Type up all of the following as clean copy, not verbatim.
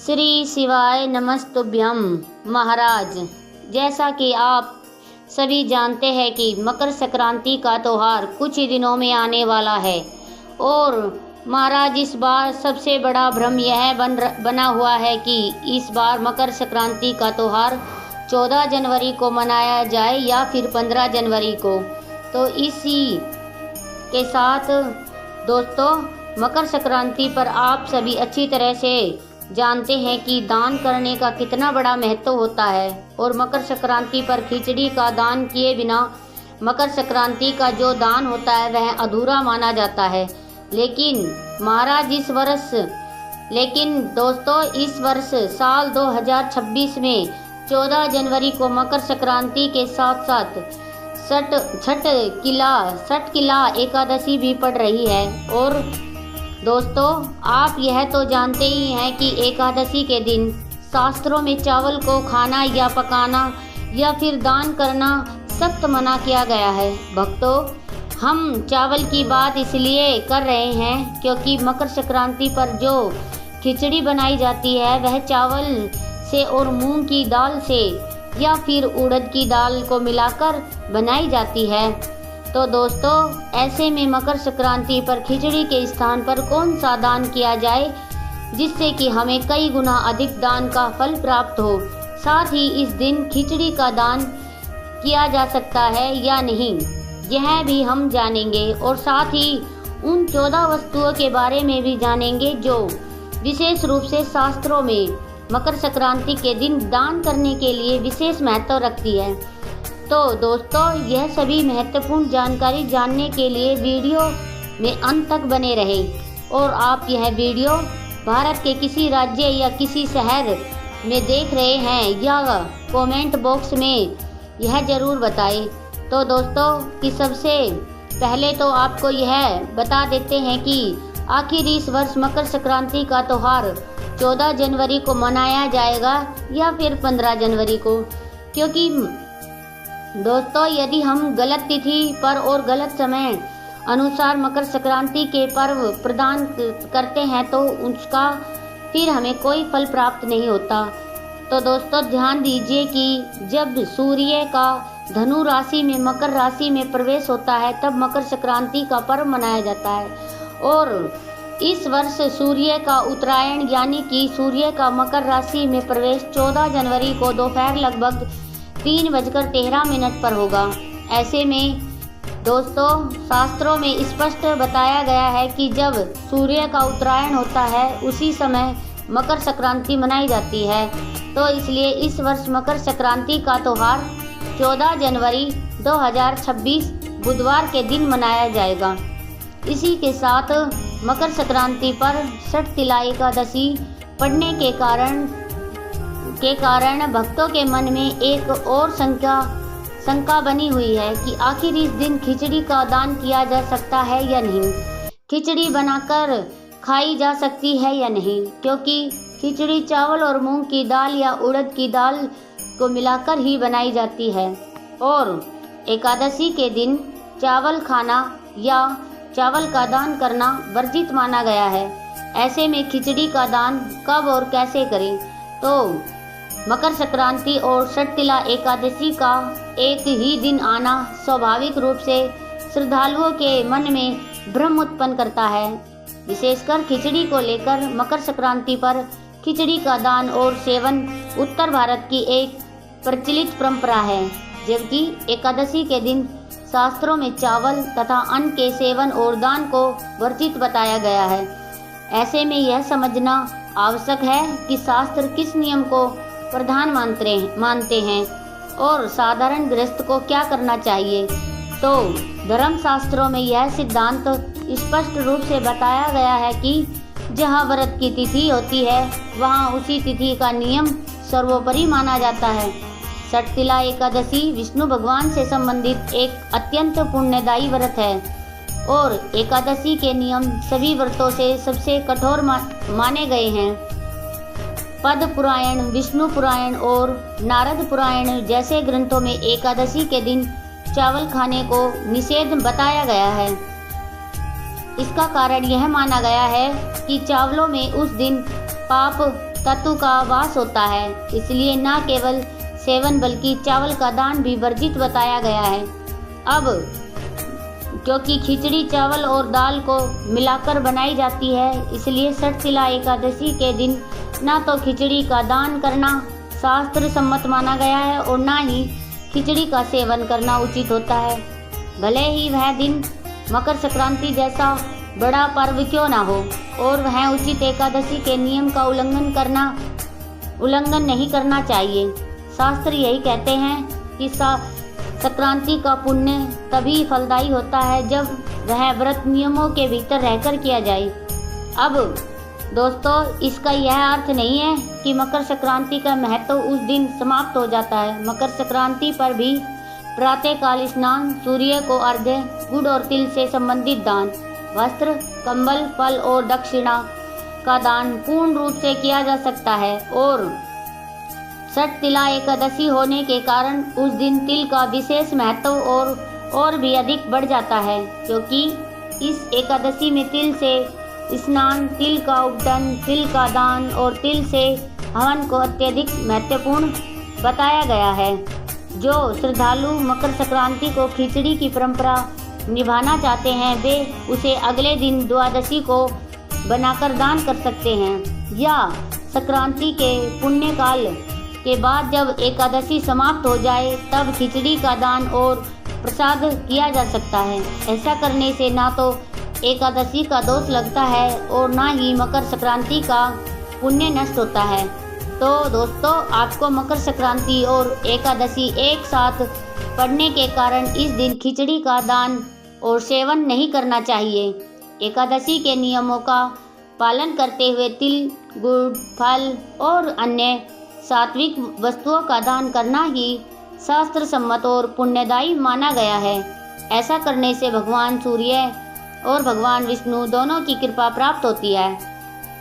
श्री शिवाय नमस्तुभ्यम। महाराज, जैसा कि आप सभी जानते हैं कि मकर संक्रांति का त्यौहार कुछ ही दिनों में आने वाला है और महाराज इस बार सबसे बड़ा भ्रम यह बना हुआ है कि इस बार मकर संक्रांति का त्यौहार 14 जनवरी को मनाया जाए या फिर 15 जनवरी को। तो इसी के साथ दोस्तों, मकर संक्रांति पर आप सभी अच्छी तरह से जानते हैं कि दान करने का कितना बड़ा महत्व होता है और मकर संक्रांति पर खिचड़ी का दान किए बिना मकर संक्रांति का जो दान होता है वह अधूरा माना जाता है। लेकिन दोस्तों इस वर्ष साल 2026 में 14 जनवरी को मकर संक्रांति के साथ साथ छठ किला एकादशी भी पड़ रही है। और दोस्तों, आप यह तो जानते ही हैं कि एकादशी के दिन शास्त्रों में चावल को खाना या पकाना या फिर दान करना सख्त मना किया गया है। भक्तों, हम चावल की बात इसलिए कर रहे हैं क्योंकि मकर संक्रांति पर जो खिचड़ी बनाई जाती है वह चावल से और मूंग की दाल से या फिर उड़द की दाल को मिलाकर बनाई जाती है। तो दोस्तों, ऐसे में मकर संक्रांति पर खिचड़ी के स्थान पर कौन सा दान किया जाए जिससे कि हमें कई गुना अधिक दान का फल प्राप्त हो। साथ ही इस दिन खिचड़ी का दान किया जा सकता है या नहीं, यह भी हम जानेंगे और साथ ही उन 14 वस्तुओं के बारे में भी जानेंगे जो विशेष रूप से शास्त्रों में मकर संक्रांति के दिन दान करने के लिए विशेष महत्व रखती है। तो दोस्तों, यह सभी महत्वपूर्ण जानकारी जानने के लिए वीडियो में अंत तक बने रहें और आप यह वीडियो भारत के किसी राज्य या किसी शहर में देख रहे हैं या कमेंट बॉक्स में यह जरूर बताएं। तो दोस्तों, कि सबसे पहले तो आपको यह बता देते हैं कि आखिर इस वर्ष मकर संक्रांति का त्यौहार 14 जनवरी को मनाया जाएगा या फिर 15 जनवरी को। क्योंकि दोस्तों, यदि हम गलत तिथि पर और गलत समय अनुसार मकर संक्रांति के पर्व प्रदान करते हैं तो उसका फिर हमें कोई फल प्राप्त नहीं होता। तो दोस्तों, ध्यान दीजिए कि जब सूर्य का धनु राशि में मकर राशि में प्रवेश होता है तब मकर संक्रांति का पर्व मनाया जाता है। और इस वर्ष सूर्य का उत्तरायण यानी कि सूर्य का मकर राशि में प्रवेश 14 जनवरी को दोपहर लगभग 3:13 पर होगा। ऐसे में दोस्तों, शास्त्रों में स्पष्ट बताया गया है कि जब सूर्य का उत्तरायण होता है उसी समय मकर संक्रांति मनाई जाती है। तो इसलिए इस वर्ष मकर संक्रांति का त्यौहार 14 जनवरी 2026 बुधवार के दिन मनाया जाएगा। इसी के साथ मकर संक्रांति पर छठ तिला एकादशी पड़ने के कारण भक्तों के मन में एक और शंका बनी हुई है कि आखिर इस दिन खिचड़ी का दान किया जा सकता है या नहीं, खिचड़ी बनाकर खाई जा सकती है या नहीं। क्योंकि खिचड़ी चावल और मूंग की दाल या उड़द की दाल को मिलाकर ही बनाई जाती है और एकादशी के दिन चावल खाना या चावल का दान करना वर्जित माना गया है। ऐसे में खिचड़ी का दान कब और कैसे करें? तो मकर संक्रांति और छठ तिला एकादशी का एक ही दिन आना स्वाभाविक रूप से श्रद्धालुओं के मन में भ्रम उत्पन्न करता है। विशेषकर खिचड़ी को लेकर मकर संक्रांति पर खिचड़ी का दान और सेवन उत्तर भारत की एक प्रचलित परंपरा है, जबकि एकादशी के दिन शास्त्रों में चावल तथा अन्न के सेवन और दान को वर्जित बताया गया है। ऐसे में यह समझना आवश्यक है कि शास्त्र किस नियम को प्रधान मानते हैं और साधारण गृहस्थ को क्या करना चाहिए। तो धर्म शास्त्रों में यह सिद्धांत स्पष्ट रूप से बताया गया है कि जहाँ व्रत की तिथि होती है वहाँ उसी तिथि का नियम सर्वोपरि माना जाता है। छठ तिला एकादशी विष्णु भगवान से संबंधित एक अत्यंत पुण्यदायी व्रत है और एकादशी के नियम सभी व्रतों से सबसे कठोर माने गए हैं। पद्म पुराण, विष्णु पुराण और नारद पुराण जैसे ग्रंथों में एकादशी के दिन चावल खाने को निषेध बताया गया है। इसका कारण यह माना गया है कि चावलों में उस दिन पाप तत्व का वास होता है, इसलिए न केवल सेवन बल्कि चावल का दान भी वर्जित बताया गया है। अब क्योंकि खिचड़ी चावल और दाल को मिलाकर बनाई जाती है, इसलिए षटतिला एकादशी के दिन ना तो खिचड़ी का दान करना शास्त्र सम्मत माना गया है और ना ही खिचड़ी का सेवन करना उचित होता है, भले ही वह दिन मकर संक्रांति जैसा बड़ा पर्व क्यों ना हो। और वह उचित एकादशी के नियम का उल्लंघन नहीं करना चाहिए। शास्त्र यही कहते हैं कि संक्रांति का पुण्य तभी फलदायी होता है जब वह व्रत नियमों के भीतर रहकर किया जाए। अब दोस्तों, इसका यह अर्थ नहीं है कि मकर संक्रांति का महत्व उस दिन समाप्त हो जाता है। मकर संक्रांति पर भी प्रातःकाल स्नान, सूर्य को अर्घ्य, गुड़ और तिल से संबंधित दान, वस्त्र, कंबल, फल और दक्षिणा का दान पूर्ण रूप से किया जा सकता है। और षटतिला एकादशी होने के कारण उस दिन तिल का विशेष महत्व और भी अधिक बढ़ जाता है, क्योंकि इस एकादशी में तिल से स्नान, तिल का उपटन, तिल का दान और तिल से हवन को अत्यधिक महत्वपूर्ण बताया गया है। जो श्रद्धालु मकर संक्रांति को खिचड़ी की परंपरा निभाना चाहते हैं, वे उसे अगले दिन द्वादशी को बनाकर दान कर सकते हैं, या संक्रांति के पुण्यकाल के बाद जब एकादशी समाप्त हो जाए तब खिचड़ी का दान और प्रसाद किया जा सकता है। ऐसा करने से ना तो एकादशी का दोष लगता है और ना ही मकर संक्रांति का पुण्य नष्ट होता है। तो दोस्तों, आपको मकर संक्रांति और एकादशी एक साथ पड़ने के कारण इस दिन खिचड़ी का दान और सेवन नहीं करना चाहिए। एकादशी के नियमों का पालन करते हुए तिल, गुड़, फल और अन्य सात्विक वस्तुओं का दान करना ही शास्त्र सम्मत और पुण्यदायी माना गया है। ऐसा करने से भगवान सूर्य और भगवान विष्णु दोनों की कृपा प्राप्त होती है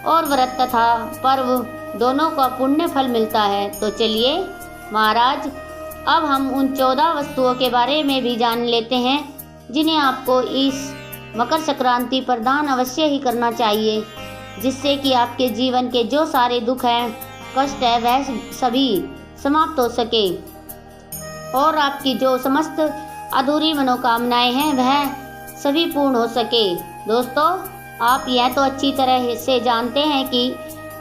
और व्रत तथा पर्व दोनों का पुण्य फल मिलता है। तो चलिए महाराज, अब हम उन 14 वस्तुओं के बारे में भी जान लेते हैं जिन्हें आपको इस मकर संक्रांति पर दान अवश्य ही करना चाहिए, जिससे कि आपके जीवन के जो सारे दुख हैं, कष्ट है, वह सभी समाप्त हो सके और आपकी जो समस्त अधूरी मनोकामनाएं हैं वह सभी पूर्ण हो सके। दोस्तों, आप यह तो अच्छी तरह से जानते हैं कि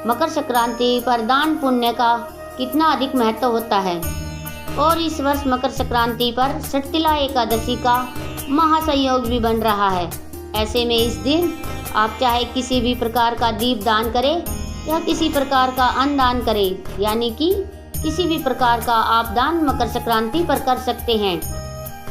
मकर संक्रांति पर दान पुण्य का कितना अधिक महत्व होता है और इस वर्ष मकर संक्रांति पर षटतिला एकादशी का महासंयोग भी बन रहा है। ऐसे में इस दिन आप चाहे किसी भी प्रकार का दीप दान करें या किसी प्रकार का अन्न दान करें, यानी कि किसी भी प्रकार का आप दान मकर संक्रांति पर कर सकते हैं,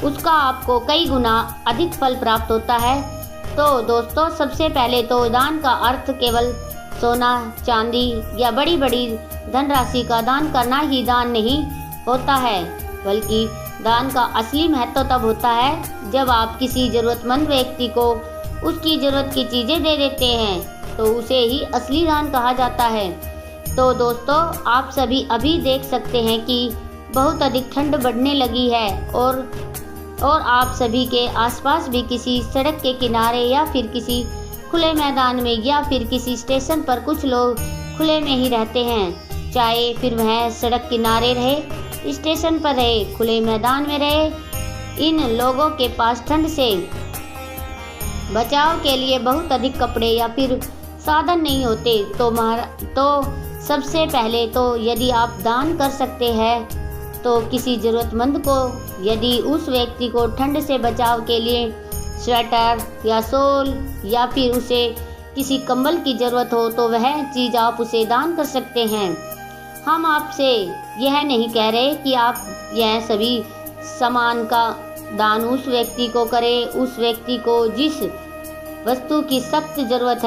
उसका आपको कई गुना अधिक फल प्राप्त होता है। तो दोस्तों, सबसे पहले तो दान का अर्थ केवल सोना, चांदी या बड़ी बड़ी धनराशि का दान करना ही दान नहीं होता है, बल्कि दान का असली महत्व तब होता है जब आप किसी जरूरतमंद व्यक्ति को उसकी जरूरत की चीज़ें दे देते हैं, तो उसे ही असली दान कहा जाता है। तो दोस्तों, आप सभी अभी देख सकते हैं कि बहुत अधिक ठंड बढ़ने लगी है और आप सभी के आसपास भी किसी सड़क के किनारे या फिर किसी खुले मैदान में या फिर किसी स्टेशन पर कुछ लोग खुले में ही रहते हैं, चाहे फिर वह सड़क किनारे रहे, स्टेशन पर रहे, खुले मैदान में रहे। इन लोगों के पास ठंड से बचाव के लिए बहुत अधिक कपड़े या फिर साधन नहीं होते। तो सबसे पहले तो यदि आप दान कर सकते हैं तो किसी ज़रूरतमंद को, यदि उस व्यक्ति को ठंड से बचाव के लिए स्वेटर या शॉल या फिर उसे किसी कंबल की ज़रूरत हो तो वह चीज़ आप उसे दान कर सकते हैं। हम आपसे यह नहीं कह रहे कि आप यह सभी सामान का दान उस व्यक्ति को करें, उस व्यक्ति को जिस वस्तु की सख्त ज़रूरत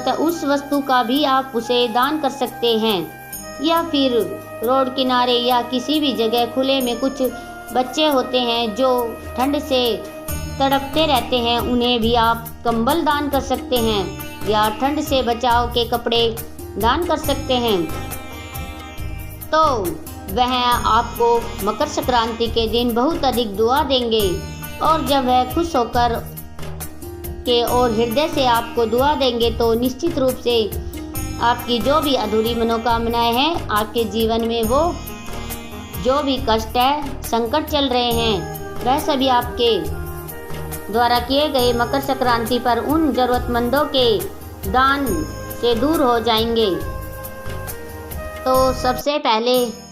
है, उस वस्तु का भी आप उसे दान कर सकते हैं। या फिर रोड किनारे या किसी भी जगह खुले में कुछ बच्चे होते हैं जो ठंड से तड़पते रहते हैं, उन्हें भी आप कंबल दान कर सकते हैं या ठंड से बचाव के कपड़े दान कर सकते हैं। तो वह आपको मकर संक्रांति के दिन बहुत अधिक दुआ देंगे और जब वह खुश होकर के और हृदय से आपको दुआ देंगे तो निश्चित रूप से आपकी जो भी अधूरी मनोकामनाएं हैं, आपके जीवन में वो जो भी कष्ट है, संकट चल रहे हैं, वह सभी आपके द्वारा किए गए मकर संक्रांति पर उन जरूरतमंदों के दान से दूर हो जाएंगे। तो सबसे पहले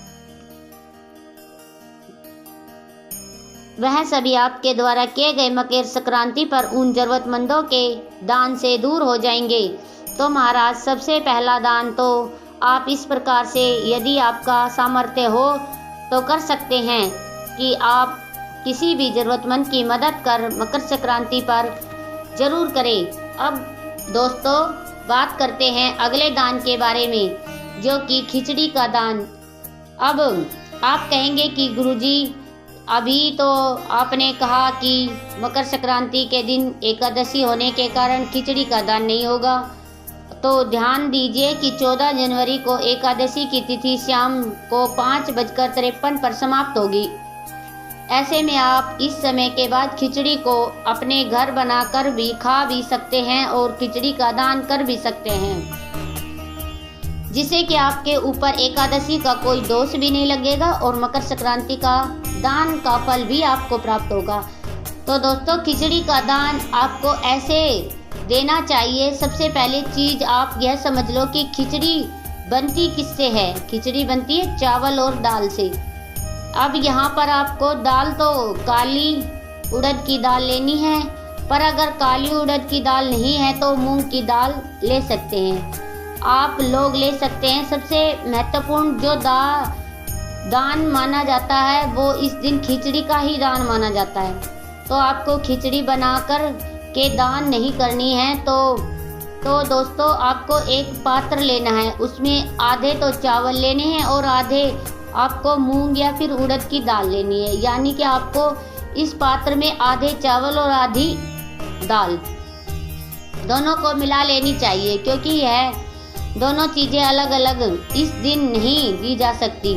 वह सभी आपके द्वारा किए गए मकर संक्रांति पर उन जरूरतमंदों के दान से दूर हो जाएंगे। तो महाराज, सबसे पहला दान तो आप इस प्रकार से, यदि आपका सामर्थ्य हो तो कर सकते हैं कि आप किसी भी ज़रूरतमंद की मदद कर मकर संक्रांति पर जरूर करें। अब दोस्तों, बात करते हैं अगले दान के बारे में, जो कि खिचड़ी का दान। अब आप कहेंगे कि गुरुजी, अभी तो आपने कहा कि मकर संक्रांति के दिन एकादशी होने के कारण खिचड़ी का दान नहीं होगा। तो ध्यान दीजिए कि 14 जनवरी को एकादशी की तिथि शाम को 5:53 पर समाप्त होगी। ऐसे में आप इस समय के बाद खिचड़ी को अपने घर बनाकर भी खा भी सकते हैं और खिचड़ी का दान कर भी सकते हैं, जिससे कि आपके ऊपर एकादशी का कोई दोष भी नहीं लगेगा और मकर संक्रांति का दान का फल भी आपको प्राप्त होगा। तो दोस्तों, खिचड़ी का दान आपको ऐसे देना चाहिए। सबसे पहले चीज आप यह समझ लो कि खिचड़ी बनती किससे है। खिचड़ी बनती है चावल और दाल से। अब यहाँ पर आपको दाल तो काली उड़द की दाल लेनी है, पर अगर काली उड़द की दाल नहीं है तो मूंग की दाल ले सकते हैं, आप लोग ले सकते हैं। सबसे महत्वपूर्ण जो दान माना जाता है वो इस दिन खिचड़ी का ही दान माना जाता है। तो आपको खिचड़ी बनाकर के दान नहीं करनी है। तो दोस्तों, आपको एक पात्र लेना है, उसमें आधे तो चावल लेने हैं और आधे आपको मूंग या फिर उड़द की दाल लेनी है। यानी कि आपको इस पात्र में आधे चावल और आधी दाल दोनों को मिला लेनी चाहिए, क्योंकि यह दोनों चीज़ें अलग अलग इस दिन नहीं दी जा सकती।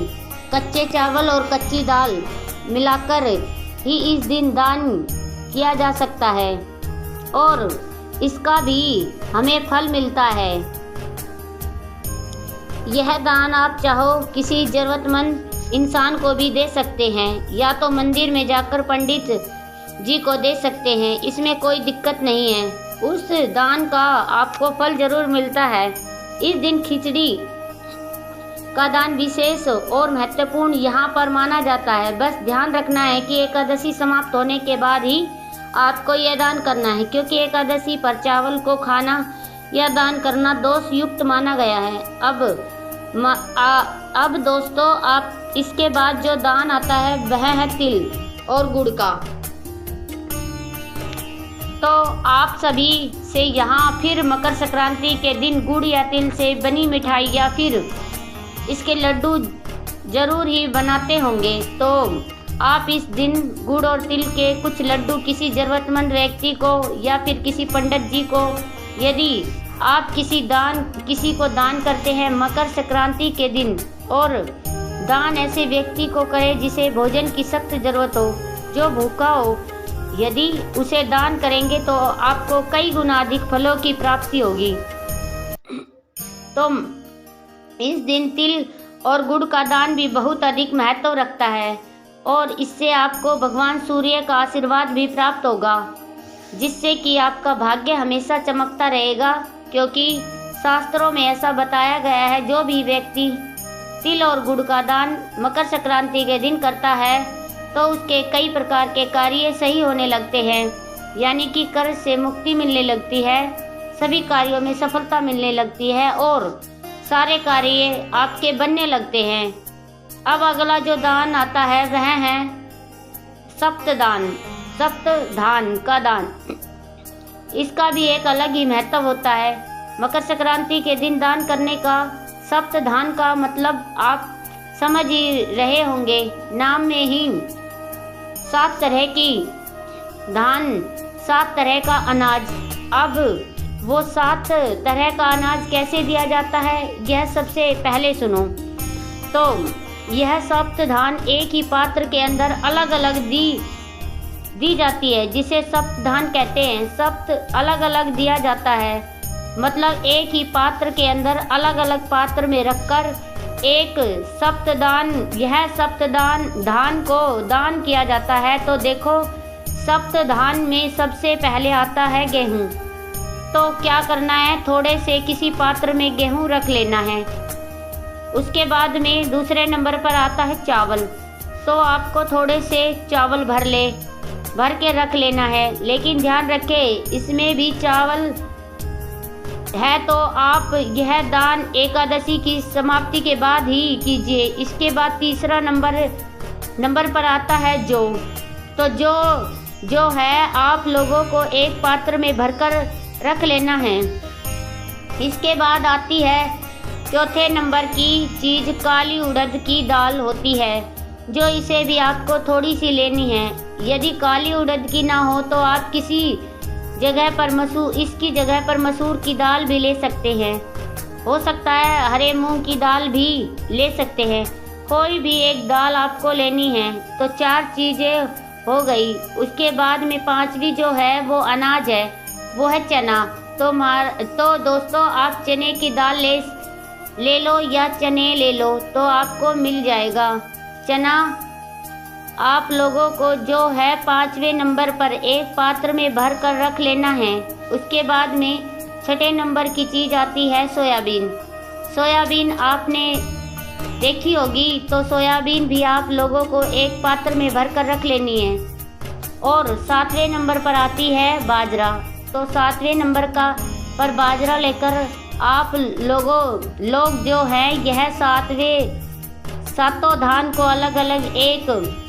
कच्चे चावल और कच्ची दाल मिलाकर ही इस दिन दान किया जा सकता है और इसका भी हमें फल मिलता है। यह दान आप चाहो किसी ज़रूरतमंद इंसान को भी दे सकते हैं, या तो मंदिर में जाकर पंडित जी को दे सकते हैं, इसमें कोई दिक्कत नहीं है। उस दान का आपको फल जरूर मिलता है। इस दिन खिचड़ी का दान विशेष और महत्वपूर्ण यहाँ पर माना जाता है। बस ध्यान रखना है कि एकादशी समाप्त होने के बाद ही आपको यह दान करना है, क्योंकि एकादशी पर चावल को खाना या दान करना दोष युक्त माना गया है। अब दोस्तों, आप इसके बाद जो दान आता है वह है तिल और गुड़ का। तो आप सभी से यहाँ फिर मकर संक्रांति के दिन गुड़ या तिल से बनी मिठाई या फिर इसके लड्डू जरूर ही बनाते होंगे। तो आप इस दिन गुड़ और तिल के कुछ लड्डू किसी ज़रूरतमंद व्यक्ति को या फिर किसी पंडित जी को, यदि आप किसी को दान करते हैं मकर संक्रांति के दिन, और दान ऐसे व्यक्ति को करें जिसे भोजन की सख्त ज़रूरत हो, जो भूखा हो, यदि उसे दान करेंगे तो आपको कई गुना अधिक फलों की प्राप्ति होगी। तो इस दिन तिल और गुड़ का दान भी बहुत अधिक महत्व रखता है और इससे आपको भगवान सूर्य का आशीर्वाद भी प्राप्त होगा, जिससे कि आपका भाग्य हमेशा चमकता रहेगा। क्योंकि शास्त्रों में ऐसा बताया गया है, जो भी व्यक्ति तिल और गुड़ का दान मकर संक्रांति के दिन करता है तो उसके कई प्रकार के कार्य सही होने लगते हैं, यानी कि कर्ज से मुक्ति मिलने लगती है, सभी कार्यों में सफलता मिलने लगती है और सारे कार्य आपके बनने लगते हैं। अब अगला जो दान आता है वह है सप्तदान का दान। इसका भी एक अलग ही महत्व होता है। मकर संक्रांति के दिन दान करने का सप्तधान का मतलब आप समझ ही रहे होंगे, नाम में ही 7 तरह की धान, 7 तरह का अनाज। अब वो 7 तरह का अनाज कैसे दिया जाता है, यह सबसे पहले सुनो। तो यह सप्तधान एक ही पात्र के अंदर अलग अलग दी जाती है, जिसे सप्तधान कहते हैं। सप्त अलग अलग दिया जाता है। मतलब एक ही पात्र के अंदर अलग अलग पात्र में रखकर एक सप्तदान, यह सप्तदान धान को दान किया जाता है। तो देखो सप्तधान में सबसे पहले आता है गेहूं। तो क्या करना है, थोड़े से किसी पात्र में गेहूं रख लेना है। उसके बाद में दूसरे नंबर पर आता है चावल। तो आपको थोड़े से चावल भर के रख लेना है। लेकिन ध्यान रखें इसमें भी चावल है तो आप यह दान एकादशी की समाप्ति के बाद ही कीजिए। इसके बाद तीसरा नंबर पर आता है जौ। तो जो है आप लोगों को एक पात्र में भरकर रख लेना है। इसके बाद आती है चौथे नंबर की चीज़, काली उड़द की दाल होती है, जो इसे भी आपको थोड़ी सी लेनी है। यदि काली उड़द की ना हो तो आप इसकी जगह पर मसूर की दाल भी ले सकते हैं। हो सकता है हरे मूंग की दाल भी ले सकते हैं। कोई भी एक दाल आपको लेनी है। तो 4 चीज़ें हो गई। उसके बाद में 5वीं जो है वो अनाज है, वो है चना। तो दोस्तों आप चने की दाल ले लो या चने ले लो तो आपको मिल जाएगा। चना आप लोगों को जो है 5वें नंबर पर एक पात्र में भर कर रख लेना है। उसके बाद में 6ठे नंबर की चीज़ आती है सोयाबीन। सोयाबीन आपने देखी होगी, तो सोयाबीन भी आप लोगों को एक पात्र में भर कर रख लेनी है। और 7वें नंबर पर आती है बाजरा। तो 7वें नंबर पर बाजरा लेकर आप लोग जो है यह सातों धान को अलग अलग एक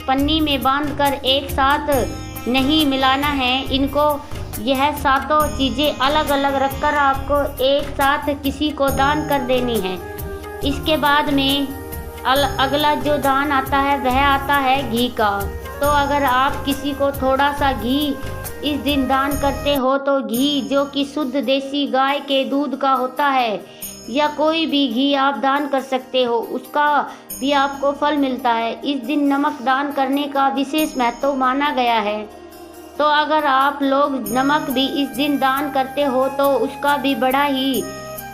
पन्नी में बांधकर एक साथ नहीं मिलाना है। इनको यह सातों चीज़ें अलग अलग रखकर आपको एक साथ किसी को दान कर देनी है। इसके बाद में अगला जो दान आता है वह आता है घी का। तो अगर आप किसी को थोड़ा सा घी इस दिन दान करते हो तो घी जो कि शुद्ध देसी गाय के दूध का होता है या कोई भी घी आप दान कर सकते हो, उसका भी आपको फल मिलता है। इस दिन नमक दान करने का विशेष महत्व माना गया है। तो अगर आप लोग नमक भी इस दिन दान करते हो तो उसका भी बड़ा ही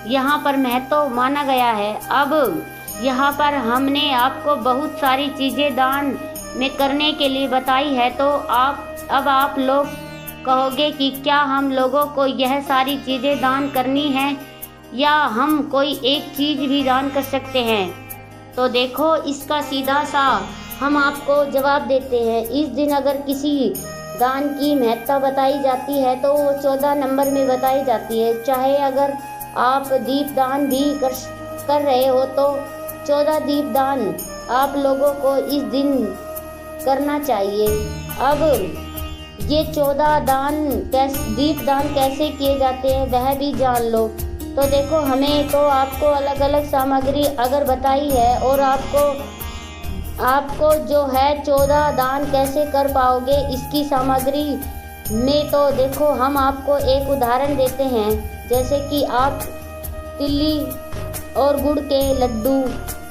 यहाँ पर महत्व माना गया है। अब यहाँ पर हमने आपको बहुत सारी चीज़ें दान में करने के लिए बताई है। तो अब आप लोग कहोगे कि क्या हम लोगों को यह सारी चीज़ें दान करनी है या हम कोई एक चीज़ भी दान कर सकते हैं? तो देखो इसका सीधा सा हम आपको जवाब देते हैं। इस दिन अगर किसी दान की महत्ता बताई जाती है तो वो 14 नंबर में बताई जाती है। चाहे अगर आप दीपदान भी कर रहे हो तो 14 दीपदान आप लोगों को इस दिन करना चाहिए। अब ये 14 दीपदान कैसे किए जाते हैं वह भी जान लो। तो देखो हमें तो आपको अलग अलग सामग्री अगर बताई है और आपको जो है 14 दान कैसे कर पाओगे इसकी सामग्री में, तो देखो हम आपको एक उदाहरण देते हैं। जैसे कि आप तिल्ली और गुड़ के लड्डू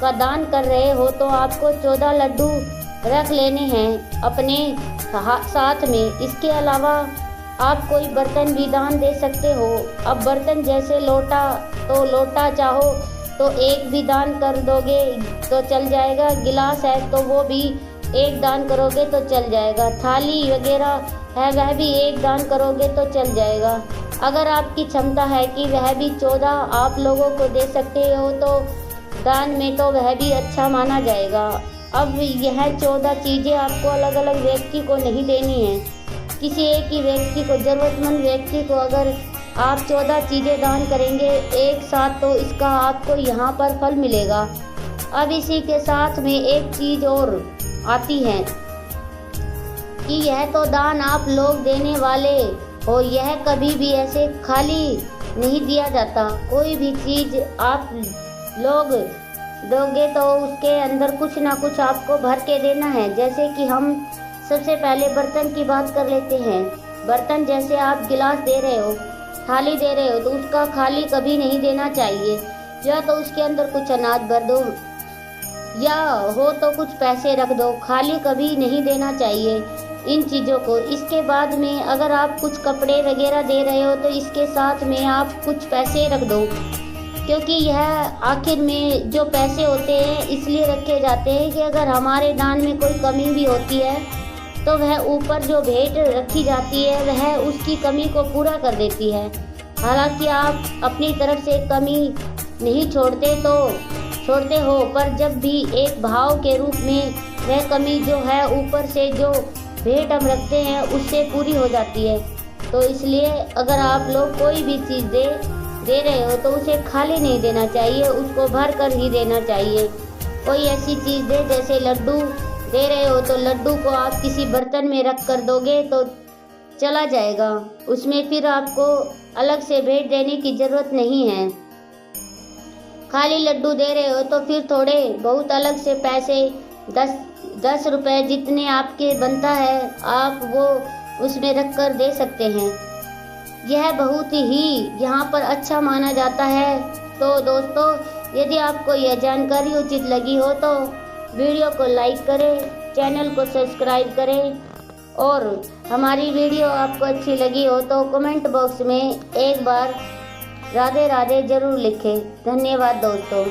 का दान कर रहे हो तो आपको 14 लड्डू रख लेने हैं अपने साथ में। इसके अलावा आप कोई बर्तन भी दान दे सकते हो। अब बर्तन जैसे लोटा चाहो तो एक भी दान कर दोगे तो चल जाएगा। गिलास है तो वो भी एक दान करोगे तो चल जाएगा। थाली वगैरह है वह भी एक दान करोगे तो चल जाएगा। अगर आपकी क्षमता है कि वह भी 14 आप लोगों को दे सकते हो तो दान में तो वह भी अच्छा माना जाएगा। अब यह 14 चीज़ें आपको अलग अलग व्यक्ति को नहीं देनी है। किसी एक ही व्यक्ति को, ज़रूरतमंद व्यक्ति को अगर आप 14 चीज़ें दान करेंगे एक साथ तो इसका आपको यहाँ पर फल मिलेगा। अब इसी के साथ में एक चीज़ और आती है कि यह तो दान आप लोग देने वाले हो, यह कभी भी ऐसे खाली नहीं दिया जाता। कोई भी चीज़ आप लोग दोगे तो उसके अंदर कुछ ना कुछ आपको भर के देना है। जैसे कि हम सबसे पहले बर्तन की बात कर लेते हैं। बर्तन जैसे आप गिलास दे रहे हो, थाली दे रहे हो तो उसका खाली कभी नहीं देना चाहिए। या तो उसके अंदर कुछ अनाज भर दो या हो तो कुछ पैसे रख दो, खाली कभी नहीं देना चाहिए। इन चीज़ों को। इसके बाद में अगर आप कुछ कपड़े वगैरह दे रहे हो तो इसके साथ में आप कुछ पैसे रख दो, क्योंकि यह आखिर में जो पैसे होते हैं इसलिए रखे जाते हैं कि अगर हमारे दान में कोई कमी भी होती है तो वह ऊपर जो भेंट रखी जाती है वह उसकी कमी को पूरा कर देती है। हालांकि आप अपनी तरफ से कमी नहीं छोड़ते हो, पर जब भी एक भाव के रूप में वह कमी जो है ऊपर से जो भेंट हम रखते हैं उससे पूरी हो जाती है। तो इसलिए अगर आप लोग कोई भी चीज़ दे रहे हो तो उसे खाली नहीं देना चाहिए, उसको भर कर ही देना चाहिए। कोई ऐसी चीज़ दे, जैसे लड्डू दे रहे हो तो लड्डू को आप किसी बर्तन में रख कर दोगे तो चला जाएगा, उसमें फिर आपको अलग से भेंट देने की ज़रूरत नहीं है। खाली लड्डू दे रहे हो तो फिर थोड़े बहुत अलग से पैसे 10 रुपए जितने आपके बनता है आप वो उसमें रख कर दे सकते हैं। यह बहुत ही यहाँ पर अच्छा माना जाता है। तो दोस्तों, यदि आपको यह जानकारी उचित लगी हो तो वीडियो को लाइक करें, चैनल को सब्सक्राइब करें, और हमारी वीडियो आपको अच्छी लगी हो तो कमेंट बॉक्स में एक बार राधे राधे ज़रूर लिखें। धन्यवाद दोस्तों।